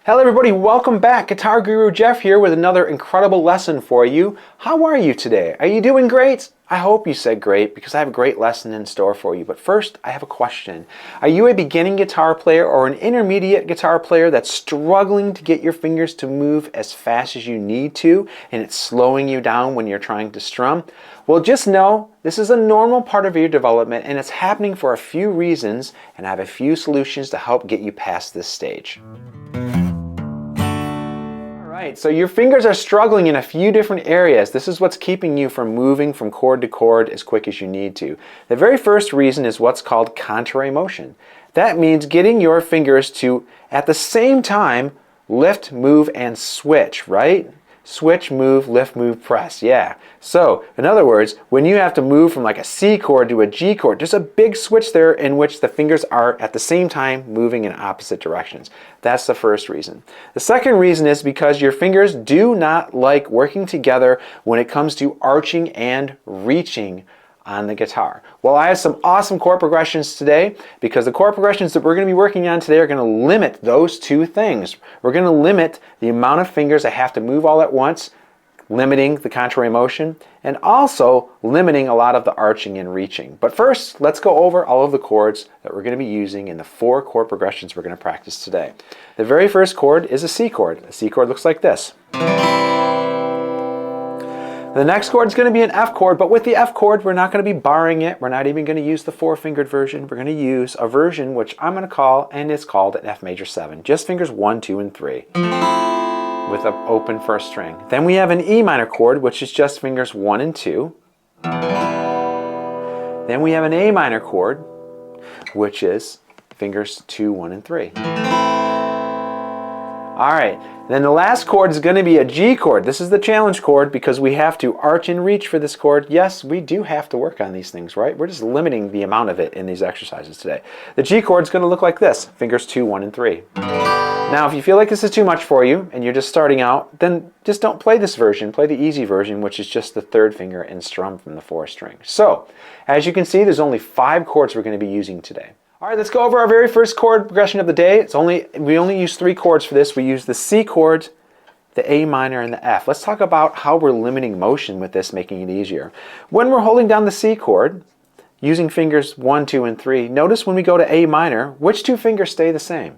Hello everybody, welcome back. Guitar Guru Jeff here with another incredible lesson for you. How are you today? Are you doing great? I hope you said great because I have a great lesson in store for you. But first, I have a question. Are you a beginning guitar player or an intermediate guitar player that's struggling to get your fingers to move as fast as you need to and it's slowing you down when you're trying to strum? Well, just know this is a normal part of your development and it's happening for a few reasons, and I have a few solutions to help get you past this stage. Alright, so your fingers are struggling in a few different areas. This is what's keeping you from moving from chord to chord as quick as you need to. The very first reason is what's called contrary motion. That means getting your fingers to, at the same time, lift, move, and switch, right? Switch, move, lift, move, press. Yeah. So, in other words, when you have to move from like a C chord to a G chord, there's a big switch there in which the fingers are at the same time moving in opposite directions. That's the first reason. The second reason is because your fingers do not like working together when it comes to arching and reaching on the guitar. Well, I have some awesome chord progressions today because the chord progressions that we're going to be working on today are going to limit those two things. We're going to limit the amount of fingers I have to move all at once, limiting the contrary motion, and also limiting a lot of the arching and reaching. But first, let's go over all of the chords that we're going to be using in the 4 chord progressions we're going to practice today. The very first chord is a C chord. A C chord looks like this. The next chord is going to be an F chord, but with the F chord, we're not going to be barring it. We're not even going to use the 4-fingered version. We're going to use a version which I'm going to call, and it's called an F major 7. Just fingers 1, 2, and 3 with an open first string. Then we have an E minor chord, which is just fingers 1 and 2. Then we have an A minor chord, which is fingers 2, 1, and 3. Alright, then the last chord is going to be a G chord. This is the challenge chord because we have to arch and reach for this chord. Yes, we do have to work on these things, right? We're just limiting the amount of it in these exercises today. The G chord is going to look like this, fingers 2, 1, and 3. Now, if you feel like this is too much for you and you're just starting out, then just don't play this version. Play the easy version, which is just the 3rd finger and strum from the 4th string. So, as you can see, there's only 5 chords we're going to be using today. Alright, let's go over our very first chord progression of the day. We only use 3 chords for this. We use the C chord, the A minor, and the F. Let's talk about how we're limiting motion with this, making it easier. When we're holding down the C chord, using fingers 1, 2, and 3, notice when we go to A minor, which 2 fingers stay the same?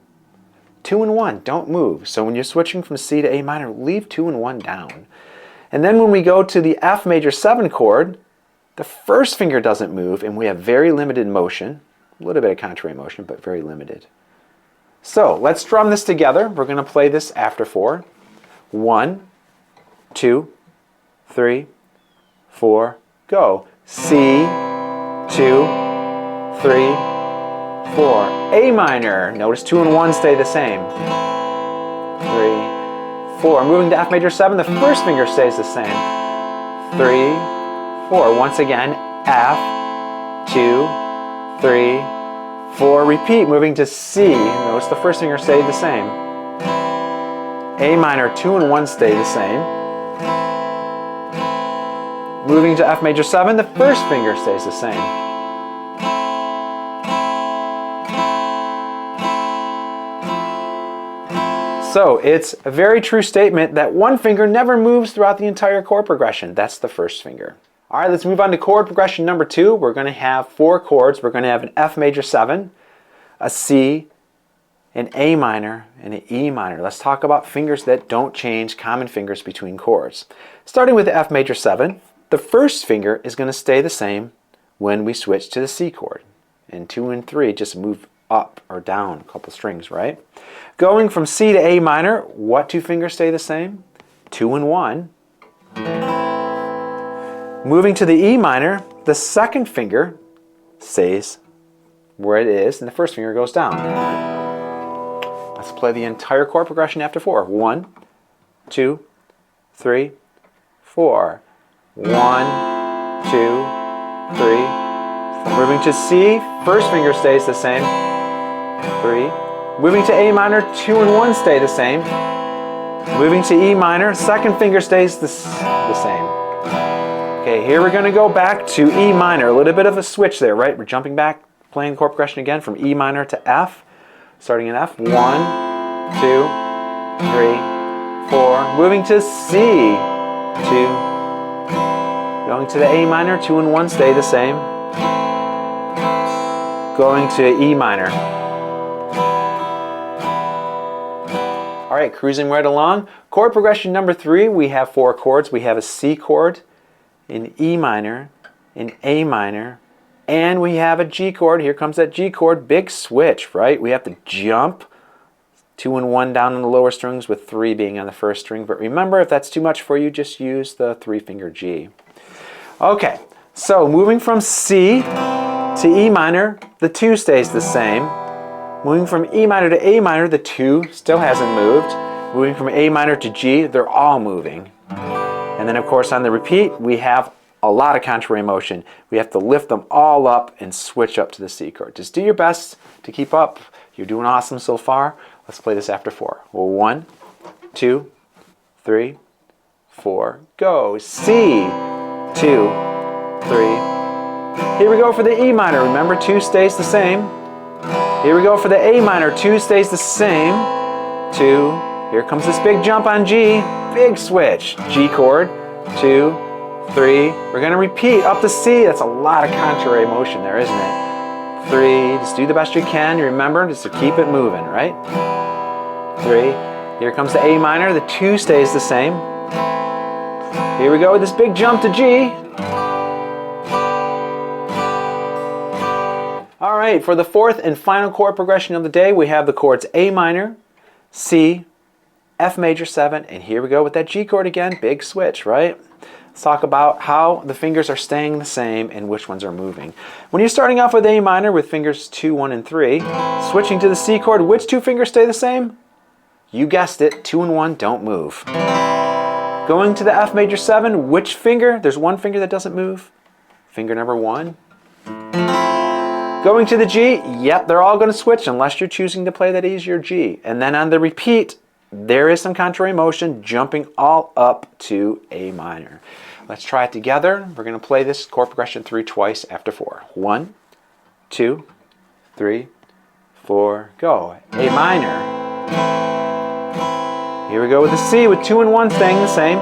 2 and 1 don't move. So when you're switching from C to A minor, leave 2 and 1 down. And then when we go to the F major 7 chord, the first finger doesn't move, and we have very limited motion. A little bit of contrary motion, but very limited. So let's strum this together. We're going to play this after 4. 1, 2, 3, 4, go. C, 2, 3, 4. A minor. Notice 2 and 1 stay the same. 3, 4. Moving to F major 7, the first finger stays the same. 3, 4. Once again, F, 2, 3, 4, repeat, moving to C. Notice the first finger stayed the same. A minor, 2 and 1 stay the same. Moving to F major 7, the first finger stays the same. So it's a very true statement that one finger never moves throughout the entire chord progression. That's the first finger. Alright, let's move on to chord progression number 2. We're going to have 4 chords. We're going to have an F major 7, a C, an A minor, and an E minor. Let's talk about fingers that don't change, common fingers between chords. Starting with the F major 7, the first finger is going to stay the same when we switch to the C chord. And 2 and 3 just move up or down a couple strings, right? Going from C to A minor, what 2 fingers stay the same? 2 and 1. Moving to the E minor, the second finger stays where it is, and the first finger goes down. Let's play the entire chord progression after 4. 1, 2, 3, 4. 1, 2, 3, 4. Moving to C, first finger stays the same. 3. Moving to A minor, 2 and 1 stay the same. Moving to E minor, second finger stays the same. Okay, here we're going to go back to E minor. A little bit of a switch there, right? We're jumping back, playing the chord progression again from E minor to F. Starting in F. 1, 2, 3, 4. Moving to C, 2. Going to the A minor, 2 and 1 stay the same. Going to E minor. All right, cruising right along. Chord progression number 3, we have 4 chords. We have a C chord, an E minor, an A minor, and we have a G chord. Here comes that G chord. Big switch, right? We have to jump 2 and 1 down on the lower strings with 3 being on the first string. But remember, if that's too much for you, just use the 3-finger G. Okay, so moving from C to E minor, the 2 stays the same. Moving from E minor to A minor, the 2 still hasn't moved. Moving from A minor to G, they're all moving. And then of course on the repeat, we have a lot of contrary motion. We have to lift them all up and switch up to the C chord. Just do your best to keep up. You're doing awesome so far. Let's play this after 4. Well, 1, 2, 3, 4, go. C, 2, 3. Here we go for the E minor. Remember, 2 stays the same. Here we go for the A minor. 2 stays the same. 2. Here comes this big jump on G. Big switch. G chord. 2, 3. We're going to repeat up to C. That's a lot of contrary motion there, isn't it? 3. Just do the best you can. Remember, just to keep it moving, right? 3. Here comes the A minor. The 2 stays the same. Here we go with this big jump to G. All right, for the 4th and final chord progression of the day, we have the chords A minor, C, F major 7, and here we go with that G chord again. Big switch, right? Let's talk about how the fingers are staying the same and which ones are moving. When you're starting off with A minor with fingers 2, 1, and 3, switching to the C chord, which 2 fingers stay the same? You guessed it, 2 and 1 don't move. Going to the F major 7, which finger? There's one finger that doesn't move. Finger number 1. Going to the G, yep, they're all going to switch unless you're choosing to play that easier G. And then on the repeat, there is some contrary motion, jumping all up to A minor. Let's try it together. We're going to play this chord progression through twice after 4. 1, 2, 3, 4, go. A minor. Here we go with the C with 2 and 1 staying the same.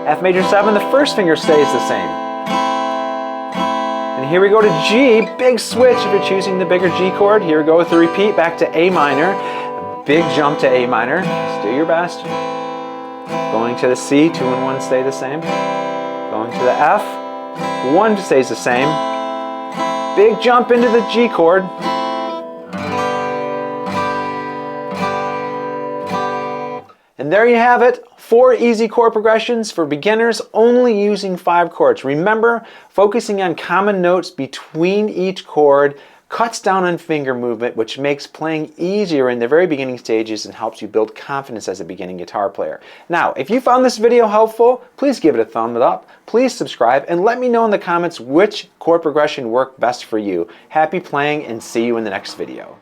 F major 7, the first finger stays the same. And here we go to G, big switch if you're choosing the bigger G chord. Here we go with the repeat, back to A minor. Big jump to A minor, just do your best. Going to the C, 2 and 1 stay the same. Going to the F, 1 stays the same. Big jump into the G chord. And there you have it, 4 easy chord progressions for beginners only using 5 chords. Remember, focusing on common notes between each chord cuts down on finger movement, which makes playing easier in the very beginning stages and helps you build confidence as a beginning guitar player. Now, if you found this video helpful, please give it a thumbs up, please subscribe, and let me know in the comments which chord progression worked best for you. Happy playing and see you in the next video.